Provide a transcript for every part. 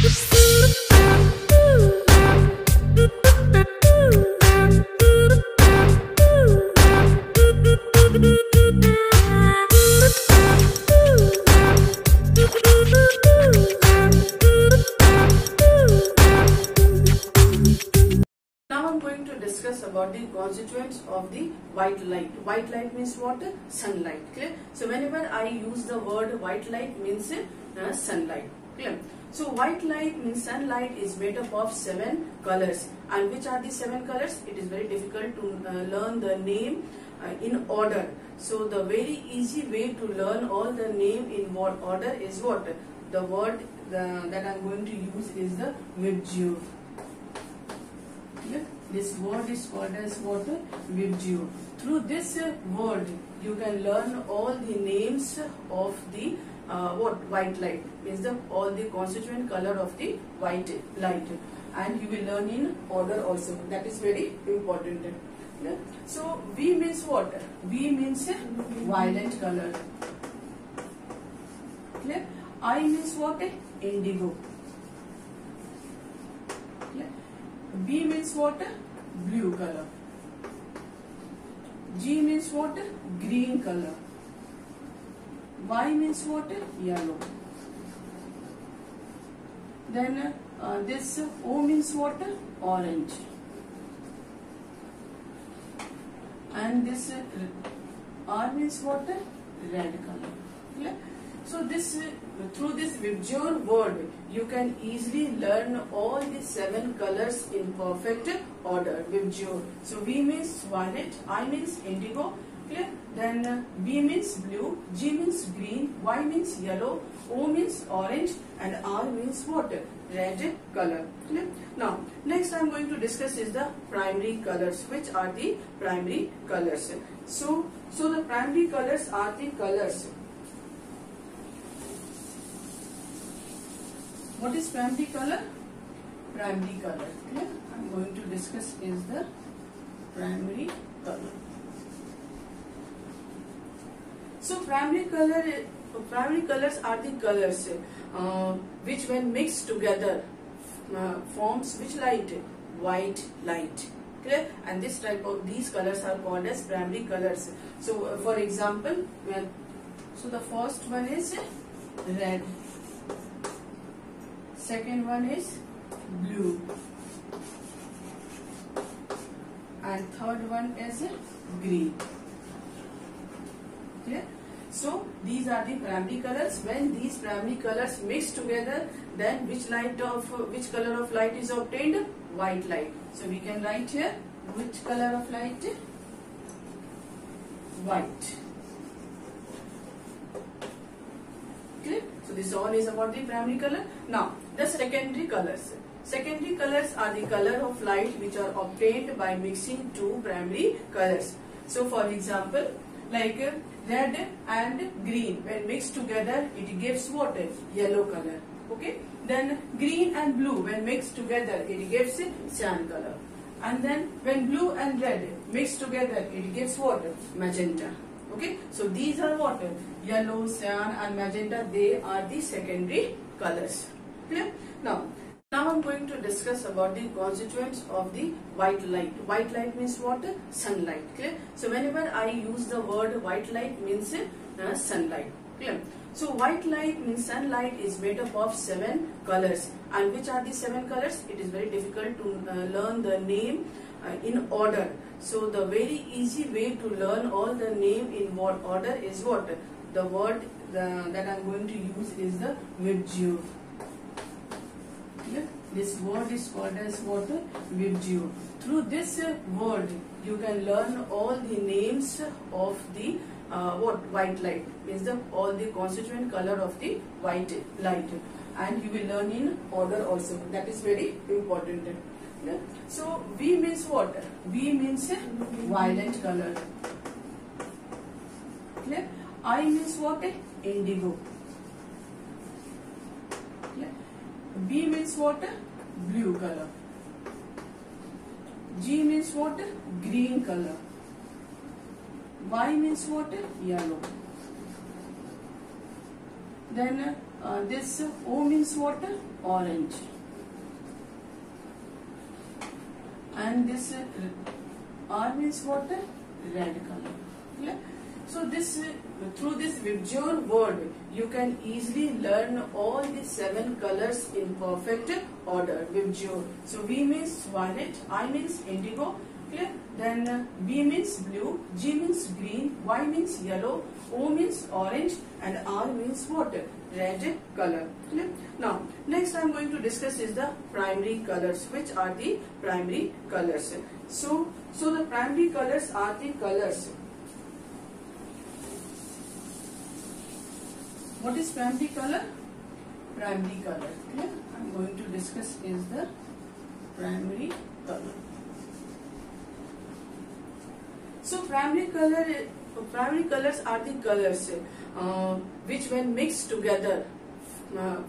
Discuss about the constituents of the white light. White light means what? Sunlight. Clear? So whenever I use the word white light means sunlight. Clear? So white light means sunlight is made up of 7 colors. And which are the 7 colors? It is very difficult to learn the name in order. So the very easy way to learn all the name in what order is what? The word that I am going to use is the VIBGYOR. This word is called as what? VIBGYOR. Through this word, you can learn all the names of the white light. Means all the constituent color of the white light, and you will learn in order also. That is very important. Yeah? So V means what? V means violet color. Clear? I means what? Indigo. Clear? B means what? Blue color. G means what? Green color. Y means what? Yellow. Then this O means what? Orange. And this R means what? Red color. Yeah? So this through this VIBGYOR word, you can easily learn all the 7 colors in perfect order. VIBGYOR. So V means violet, I means indigo. Clear? Then B means blue, G means green, Y means yellow, O means orange, and R means what? Red color. Clear? Now next I am going to discuss is the primary colors. Which are the primary colors? So the primary colors are the colors. What is primary color? Primary color. Clear? I am going to discuss is the primary color. So primary colors are the colors which when mixed together forms which light? White light. Clear? And this type of these colors are called as primary colors. So for example, so the first one is red. Second one is blue, and third one is green. Clear? So these are the primary colors. When these primary colors mix together, then which color of light is obtained? White light. So we can write here which color of light? White. Clear? So this all is about the primary color. Now the secondary colors. Secondary colors are the color of light which are obtained by mixing 2 primary colors. So for example, like red and green, when mixed together it gives what? Yellow color. Okay. Then green and blue, when mixed together it gives cyan color. And then when blue and red mixed together it gives what? Magenta. Okay. So these are what? Yellow, cyan and magenta. They are the secondary colors. Clear? Now I am going to discuss about the constituents of the white light. White light means what? Sunlight. Clear? So whenever I use the word white light means sunlight. Clear? So white light means sunlight is made up of 7 colors. And which are the 7 colors? It is very difficult to learn the name in order. So the very easy way to learn all the name in what order is what? The word that I am going to use is the VIBGYOR. This word is called as what? VIBGYOR. Through this word, you can learn all the names of the white light. Means all the constituent color of the white light, and you will learn in order also. That is very important. Yeah? So V means what? V means violet color. Clear? I means what? Indigo. Clear? B means what? Blue color. G means what? Green color. Y means what? Yellow. Then This O means what? Orange. And this R means what? Red color. Clear? So this through this VIBGYOR word you can easily learn all the 7 colors in perfect order. VIBGYOR. So V means violet, I means indigo. Clear? Then B means blue, G means green, Y means yellow, O means orange, and R means what? Red color. Clear? Now next I am going to discuss is the primary colors. Which are the primary colors? So the primary colors are the colors. What is primary color? Primary color. Clear? I am going to discuss is the primary color. So primary colors are the colors which when mixed together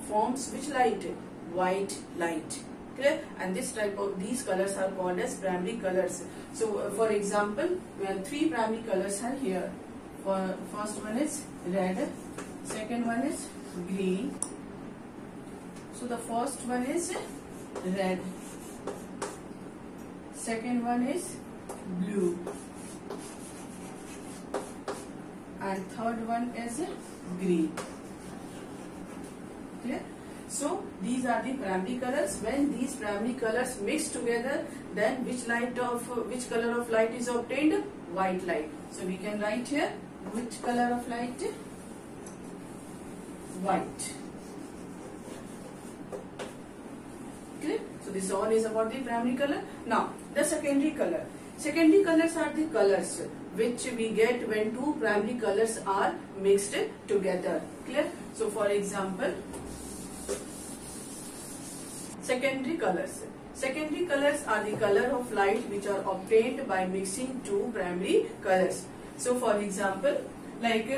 forms which light? White light. Clear? And these colors are called as primary colors. So for example, we have 3 primary colors are here. First one is red, second one is green. So the first one is red, second one is blue, and third one is green. Clear? So these are the primary colors. When these primary colors mix together, then which color of light is obtained? White light. So we can write here which color of light? White. Clear? So this all is about the primary color. Now the secondary color. Secondary colors are the colors which we get when 2 primary colors are mixed together. Clear? So for example, secondary colors. Secondary colors are the color of light which are obtained by mixing 2 primary colors. So for example, like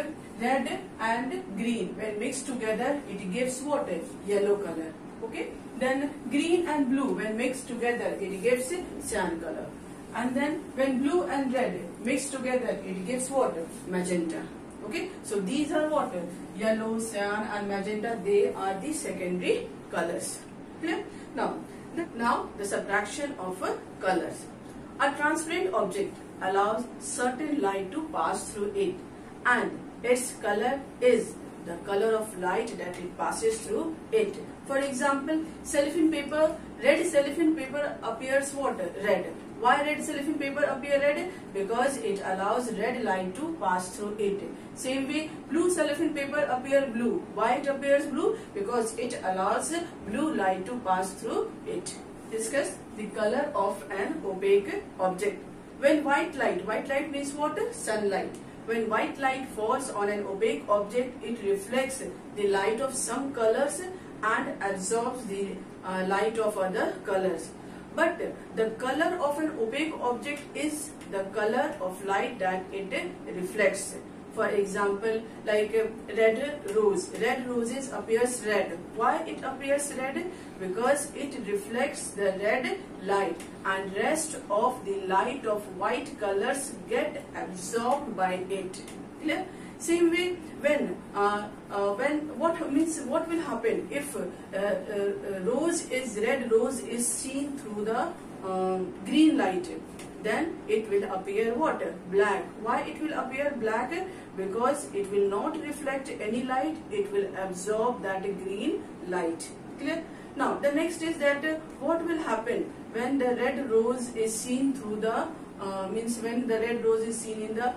red and green, when mixed together it gives what? Yellow color. Okay. Then green and blue, when mixed together it gives cyan color. And then when blue and red mixed together it gives what? Magenta. Okay. So these are what? Yellow, cyan and magenta. They are the secondary colors. Clear? Now the subtraction of colors. A transparent object allows certain light to pass through it, and its color is the color of light that it passes through it. For example, cellophane paper, red cellophane paper appears what? Red. Why red cellophane paper appear red? Because it allows red light to pass through it. Same way, blue cellophane paper appear blue. Why it appears blue? Because it allows blue light to pass through it. Discuss the color of an opaque object. When white light means what? Sunlight. When white light falls on an opaque object, it reflects the light of some colors and absorbs the light of other colors. But the color of an opaque object is the color of light that it reflects. For example, like red rose. Red roses appears red. Why it appears red? Because it reflects the red light, and rest of the light of white colors get absorbed by it. Clear? Same way, when what will happen if red rose is seen through the green light? Then it will appear what? Black. Why it will appear black? Because it will not reflect any light. It will absorb that green light. Clear? Now the next is that what will happen when the red rose is seen through the when the red rose is seen in the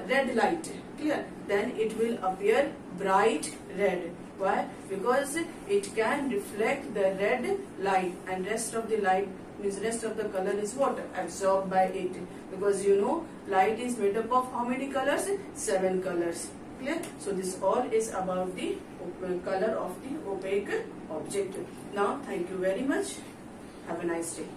red light. Clear? Then it will appear bright red. Why? Because it can reflect the red light, and rest of the light means rest of the color is what? Absorbed by it. Because you know light is made up of how many colors? 7 colors. Clear? So this all is about the color of the opaque object. Now thank you very much. Have a nice day.